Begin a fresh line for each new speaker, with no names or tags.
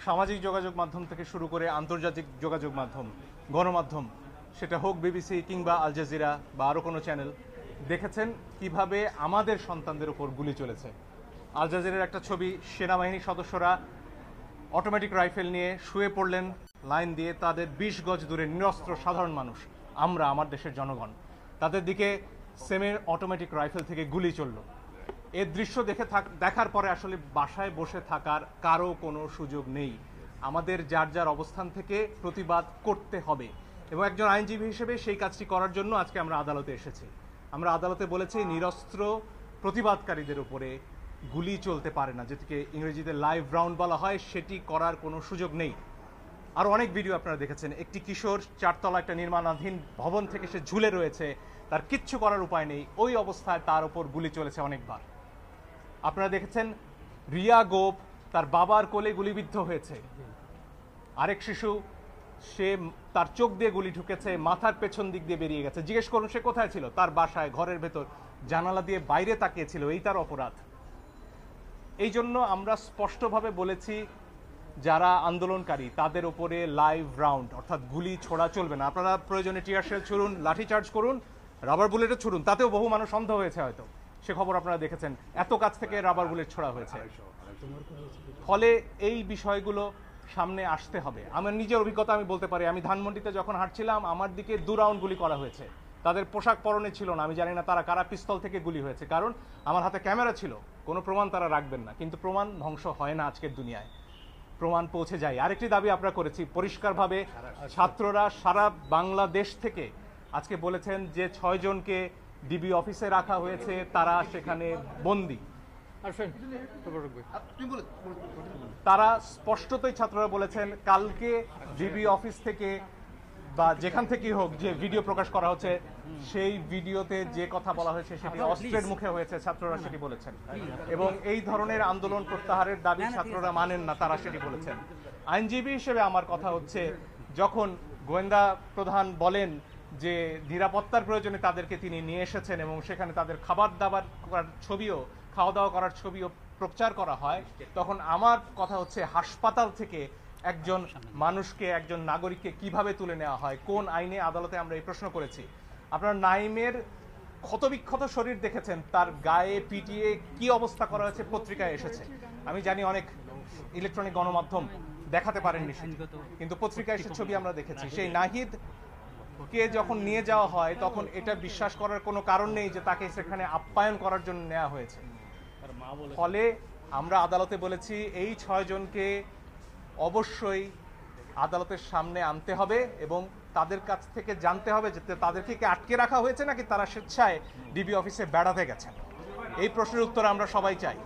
সামাজিক যোগাযোগ মাধ্যম থেকে শুরু করে আন্তর্জাতিক যোগাযোগ মাধ্যম, গণমাধ্যম, সেটা হোক বিবিসি কিংবা আল জাজিরা বা আরও কোনো চ্যানেল, দেখেছেন কিভাবে আমাদের সন্তানদের উপর গুলি চলেছে। আল জাজিরার একটা ছবি, সেনাবাহিনীর সদস্যরা অটোমেটিক রাইফেল নিয়ে শুয়ে পড়লেন লাইন দিয়ে, তাদের 20 গজ দূরে নিরস্ত্র সাধারণ মানুষ, আমরা, আমার দেশের জনগণ, তাদের দিকে সেমের অটোমেটিক রাইফেল থেকে গুলি চলল। এর দৃশ্য দেখার পরে আসলে বাসায় বসে থাকার কারো কোনো সুযোগ নেই। আমাদের যার যার অবস্থান থেকে প্রতিবাদ করতে হবে এবং একজন আইনজীবী হিসেবে সেই কাজটি করার জন্য আজকে আমরা আদালতে এসেছি। আমরা আদালতে বলেছি নিরস্ত্র প্রতিবাদকারীদের উপরে গুলি চলতে পারে না, যেটিকে ইংরেজিতে লাইভ রাউন্ড বলা হয়, সেটি করার কোনো সুযোগ নেই। আর অনেক ভিডিও আপনারা দেখেছেন, একটি কিশোর 4 তলা একটা নির্মাণাধীন ভবন থেকে সে ঝুলে রয়েছে, তার কিচ্ছু করার উপায় নেই, ওই অবস্থায় তার উপর গুলি চলেছে অনেকবার। আপনারা দেখেছেন রিয়া গোপ তার বাবার কোলে গুলিবিদ্ধ হয়েছে, আরেক শিশু সে তার চোখ দিয়ে গুলি ঢুকেছে, মাথার পেছন দিক দিয়ে বেরিয়ে গেছে। জিজ্ঞেস করুন সে কোথায় ছিল? তার বাসায়, ঘরের ভেতর, জানালা দিয়ে বাইরে তাকিয়েছিল, এই তার অপরাধ। এই জন্য আমরা স্পষ্টভাবে বলেছি যারা আন্দোলনকারী তাদের উপরে লাইভ রাউন্ড অর্থাৎ গুলি ছোড়া চলবে না। আপনারা প্রয়োজনে টিয়ার শেল ছুড়ুন, লাঠিচার্জ করুন, রাবার বুলেটও ছুড়ুন, তাতেও বহু মানুষ অন্ধ হয়েছে হয়তো, সে খবর আপনারা দেখেছেন, এত কাছ থেকে রাবার বুলেট ছোড়া হয়েছে। ফলে এই বিষয়গুলো সামনে আসতে হবে। আমার নিজের অভিজ্ঞতা আমি বলতে পারি, আমি ধানমন্ডিতে যখন হাঁটছিলাম আমার দিকে 2 রাউন্ড গুলি করা হয়েছে। তাদের পোশাক পরনে ছিল না, আমি জানি না তারা কারা পিস্তল থেকে গুলি হয়েছে, কারণ আমার হাতে ক্যামেরা ছিল, কোনো প্রমাণ তারা রাখবেন না। কিন্তু প্রমাণ ধ্বংস হয় না আজকের দুনিয়ায়, প্রমাণ পৌঁছে যায়। আরেকটি দাবি আমরা করেছি পরিষ্কারভাবে, ছাত্ররা সারা বাংলাদেশ থেকে আজকে বলেছেন যে 6 জনকে ডিবি অফিসে রাখা হয়েছে, তারা সেখানে বন্দী। তারা স্পষ্টতই ছাত্ররা বলেছেন কালকে ডিবি অফিস থেকে বা যেখান থেকেই হোক যে ভিডিও প্রকাশ করা হচ্ছে, সেই ভিডিওতে যে কথা বলা হয়েছে সেটি অস্ত্রের মুখে হয়েছে, ছাত্ররা সেটি বলেছেন। এবং এই ধরনের আন্দোলন প্রত্যাহারের দাবি ছাত্ররা মানেন না, তারা সেটি বলেছেন। আইনজীবী হিসেবে আমার কথা হচ্ছে, যখন গোয়েন্দা প্রধান বলেন যে নিরাপত্তার প্রয়োজনে তাদেরকে তিনি নিয়ে এসেছেন এবং সেখানে তাদের খাবার দাবার করার ছবিও, খাওয়া দাওয়া করার ছবিও প্রচার করা হয়, তখন আমার কথা হচ্ছে হাসপাতাল থেকে একজন মানুষকে, একজন নাগরিককে কিভাবে তুলে নেওয়া হয়, কোন আইনে? আদালতে আমরা এই প্রশ্ন করেছি। আপনারা নাইমের ক্ষতবিক্ষত শরীর দেখেছেন, তার গায়ে পিটিয়ে কি অবস্থা করা হয়েছে পত্রিকায় এসেছে। আমি জানি অনেক ইলেকট্রনিক গণমাধ্যম দেখাতে পারেননি, কিন্তু পত্রিকায় এসে ছবি আমরা দেখেছি। সেই নাহিদ কে যখন নিয়ে যাওয়া হয় তখন এটা বিশ্বাস করার কোনো কারণ নেই যে তাকে সেখানে আপ্যায়ন করার জন্য নেওয়া হয়েছে। ফলে আমরা আদালতে বলেছি এই 6 জনকে অবশ্যই আদালতের সামনে আনতে হবে এবং তাদের কাছ থেকে জানতে হবে যে তাদেরকে কি আটকে রাখা হয়েছে নাকি তারা স্বেচ্ছায় ডিবি অফিসে বেড়াতে গেছেন। এই প্রশ্নের উত্তর আমরা সবাই চাই।